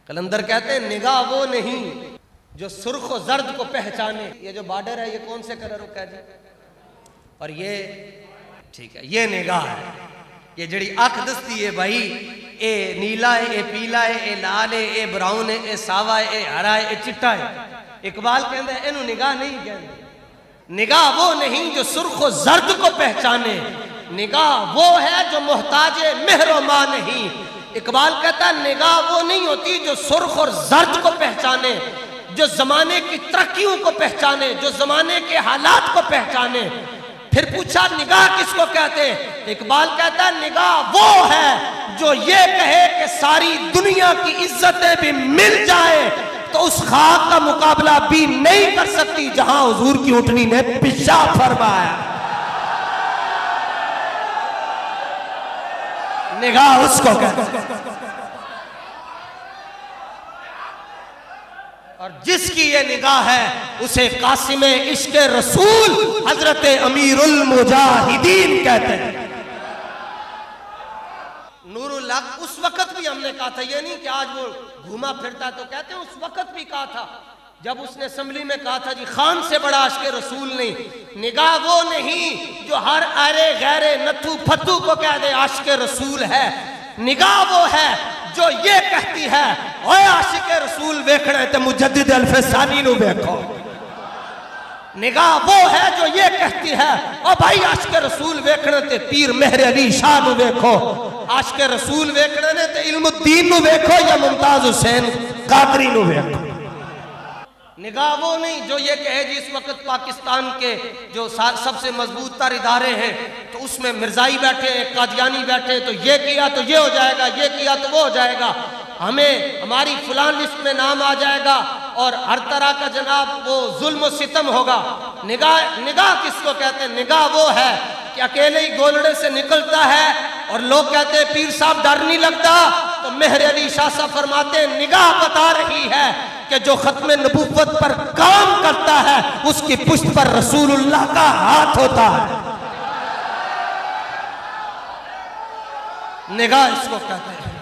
कलंदर कहते हैं निगाह वो नहीं जो सुर्ख और जर्द को पहचाने। ये जो बॉर्डर है ये कौन से कलर हो कह जी? और ये ठीक है, ये निगाह है। ये जड़ी अख दसती है भाई, ए नीला है, ए पीला है, ए लाल है, ए ब्राउन है, ए सावा है, ए हरा है, ए चिट्टा है। इकबाल कहता है इनू निगाह नहीं कहते। निगाह वो नहीं जो सुर्ख और जर्द को पहचाने, निगाह वो है जो मोहताजे मेहरो मां नहीं। इकबाल कहता है निगाह वो नहीं होती जो सुर्ख और जर्द को पहचाने, जो जमाने की तरक्कियों को पहचाने, जो जमाने के हालात को पहचाने। फिर पूछा निगाह किसको कहते हैं? इकबाल कहता है निगाह वो है जो ये कहे कि सारी दुनिया की इज्जतें भी मिल जाए तो उस खाक का मुकाबला भी नहीं कर सकती जहां हुजूर की ऊँटनी ने पेशाब फरमाया। निगाह उसको कहते हैं। और जिसकी ये निगाह है उसे कासिम इश्क रसूल हजरत अमीरुल मुजाहिदीन कहते हैं। नूरुल हक उस वक्त भी हमने कहा था, ये नहीं कि आज वो घूमा फिरता तो कहते हैं, उस वक्त भी कहा था जब उसने असेंबली में कहा था जी खान से बड़ा आशिक रसूल नहीं। निगाह वो नहीं जो हर अरे गैरे नथु फतू को कह दे आशिक रसूल है। निगाह वो है जो ये कहती है ओए आशिक रसूल वेखना है तो मुजद्दिद अल्फसानी नु वेखो। निगाह वो है जो ये कहती है ओ भाई आशिक रसूल वेखना ते पीर मेहर अली शाह नु वेखो। आशिक रसूल वेखना ने ते इल्मुद्दीन नु वेखो या मुमताज हुसैन कादरी नु वेखो। निगाह वो नहीं जो ये कहे जी इस वक्त पाकिस्तान के जो सबसे मजबूत तर इदारे हैं तो उसमें मिर्जाई बैठे हैं, कादियानी बैठे, तो ये किया तो ये हो जाएगा, ये किया तो वो हो जाएगा, हमें हमारी फलान लिस्ट में नाम आ जाएगा और हर तरह का जनाब वो जुल्म सितम होगा। निगाह किसको कहते हैं? निगाह वो है कि अकेले ही गोलड़े से निकलता है और लोग कहते हैं पीर साहब डर नहीं लगता, तो मेहर अली शाह साहब फरमाते हैं निगाह बता रही है कि जो खत्म नबूवत पर काम करता है उसकी पुष्ट पर रसूलुल्लाह का हाथ होता है। निगाह इसको कहते हैं।